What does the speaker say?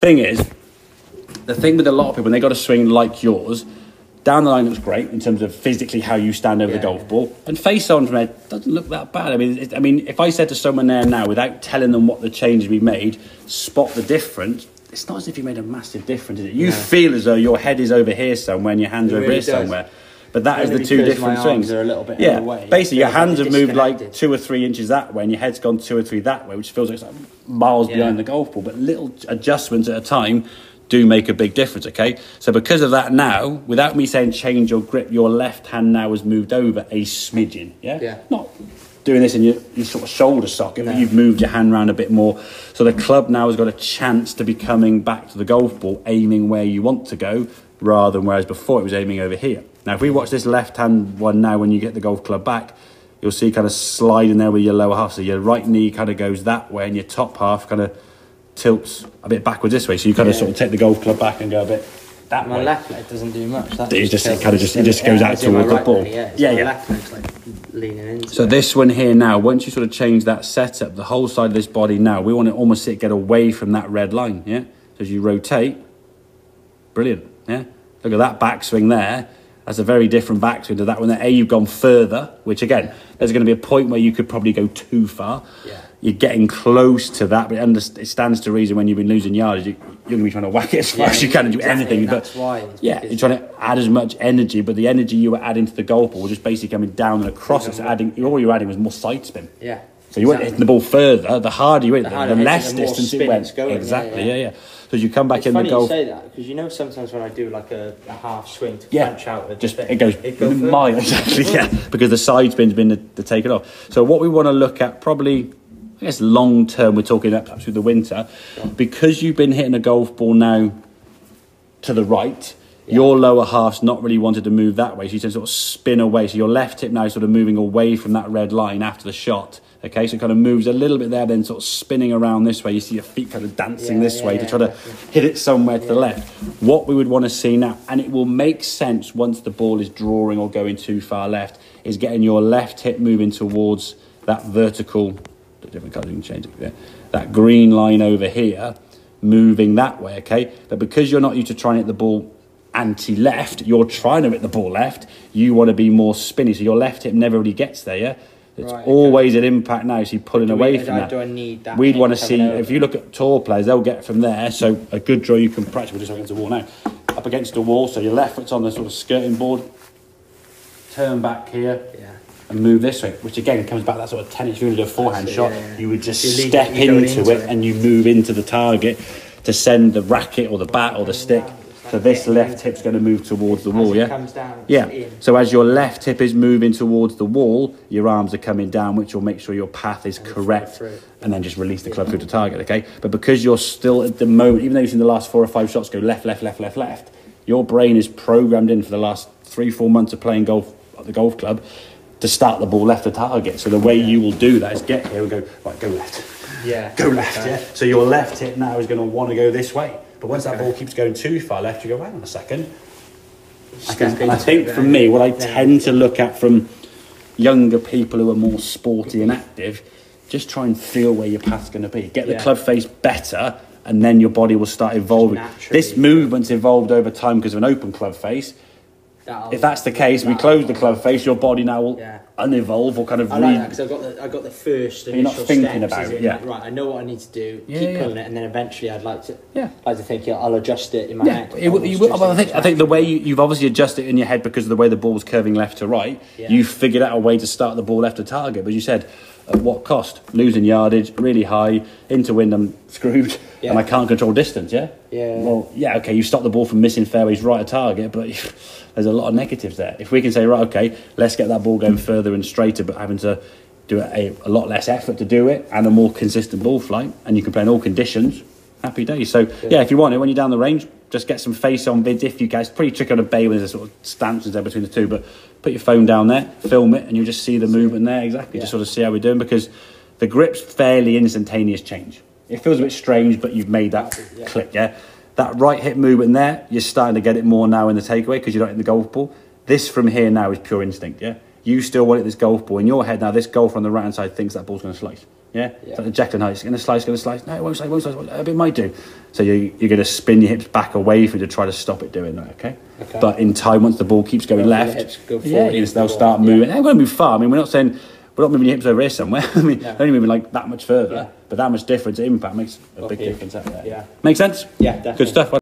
Thing is, the thing with a lot of people, when they got a swing like yours, down the line looks great in terms of physically how you stand over the golf ball, and face on from it doesn't look that bad. I mean, if I said to someone there now, without telling them what the changes we made, spot the difference, it's not as if you made a massive difference, is it? You feel as though your head is over here somewhere and your hands are over here somewhere. But that is the two different swings. Are a little bit away. Basically, your hands have moved like 2 or 3 inches that way, and your head's gone 2 or 3 that way, which feels like it's miles behind the golf ball. But little adjustments at a time do make a big difference. Okay, so because of that, now without me saying change your grip, your left hand now has moved over a smidgen. Not doing this in your sort of shoulder socket, but you've moved your hand around a bit more. So the club now has got a chance to be coming back to the golf ball, aiming where you want to go, rather than whereas before it was aiming over here. Now, if we watch this left-hand one now, when you get the golf club back, you'll see kind of sliding there with your lower half. So your right knee kind of goes that way and your top half kind of tilts a bit backwards this way. So you kind of sort of take the golf club back and go a bit that way. My left leg doesn't do much. It just goes out towards the ball. My left leg's like leaning into So this one here now, once you sort of change that setup, the whole side of this body now, we want to almost see it get away from that red line, So as you rotate, brilliant, Look at that backswing there. That's a very different backswing to that one. You've gone further, which again, there's going to be a point where you could probably go too far. You're getting close to that, but it stands to reason when you've been losing yardage, you're going to be trying to whack it as far as you can and do anything. That's why. You're trying to add as much energy, but the energy you were adding to the golf ball was just basically coming down and across it. So all you were adding was more side spin. So you weren't hitting the ball further. The harder you hit it, the less distance it went. Exactly. So as you come back in the golf. It's funny you say that, because sometimes when I do like a half swing to punch out, it goes miles, exactly, because the side spin's been to take it off. So what we want to look at, probably, I guess long term, we're talking up through the winter, because you've been hitting a golf ball now to the right. Your lower half's not really wanted to move that way, so you tend to sort of spin away. So your left hip now is sort of moving away from that red line after the shot. Okay, so it kind of moves a little bit there, then sort of spinning around this way. You see your feet kind of dancing this way to try to hit it somewhere to the left. What we would want to see now, and it will make sense once the ball is drawing or going too far left, is getting your left hip moving towards that vertical, different colours, you can change it, that green line over here, moving that way, okay? But because you're not used to trying to hit the ball anti-left, you're trying to hit the ball left, you want to be more spinny, so your left hip never really gets there, It's always an impact now, so you're pulling away from that. Do I need that? We'd want to see, if you look at tour players, they'll get from there, so a good draw you can practice, we're just against the wall now, up against the wall, so your left foot's on the sort of skirting board, turn back here, and move this way, which again comes back to that sort of tennis. If you were to do a forehand shot, you would just step into it and you move into the target to send the racket or the bat or the stick. So this left hip's going to move towards the wall, comes down, So as your left hip is moving towards the wall, your arms are coming down, which will make sure your path is correct, and then just release the club through the target, okay? But because you're still at the moment, even though you've seen the last 4 or 5 shots go left, your brain is programmed in for the last 3-4 months of playing golf at the golf club to start the ball left of target. So the way you will do that is get here and go, right, go left. Go left, So your left hip now is going to want to go this way. But once that ball keeps going too far left, you go, hang on a second. And I think for me, what I tend to look at from younger people who are more sporty and active, just try and feel where your path's going to be. Get the club face better, and then your body will start evolving. This movement's evolved over time because of an open club face. If that's the case, we close the club face, your body now will unevolve or kind of I like that because I got the first initial you're not thinking steps, about it, like, right, I know what I need to do, keep pulling it, and then eventually I'd like to think I'll adjust it in my head. I think the way you've obviously adjusted it in your head because of the way the ball's curving left to right, you figured out a way to start the ball left to target, but you said, at what cost? Losing yardage, really high, into wind, I'm screwed, and I can't control distance, Well, okay, you stop the ball from missing fairways right at target, but there's a lot of negatives there. If we can say, right, okay, let's get that ball going further and straighter, but having to do a lot less effort to do it and a more consistent ball flight, and you can play in all conditions, happy days. So, if you want it, when you're down the range, just get some face-on vids if you can. It's pretty tricky on a bay when there's a sort of stances there between the two, but put your phone down there, film it, and you'll just see the movement there, just sort of see how we're doing, because the grip's fairly instantaneous change. It feels a bit strange, but you've made that click, That right hip movement there, you're starting to get it more now in the takeaway because you're not in the golf ball. This from here now is pure instinct, You still want it, this golf ball. In your head now, this golfer on the right-hand side thinks that ball's going to slice. Yeah? It's like the Jekyll and Hyde. It's going to slice. No, it won't slice. It might do. So you're going to spin your hips back away for you to try to stop it doing that, okay? But in time, once the ball keeps going left, they'll start moving. They're going to move far. I mean, we're not moving your hips over here somewhere. I mean, they're only moving like that much further. But that much difference, impact makes a big difference out there. Makes sense? Yeah, definitely. Good stuff.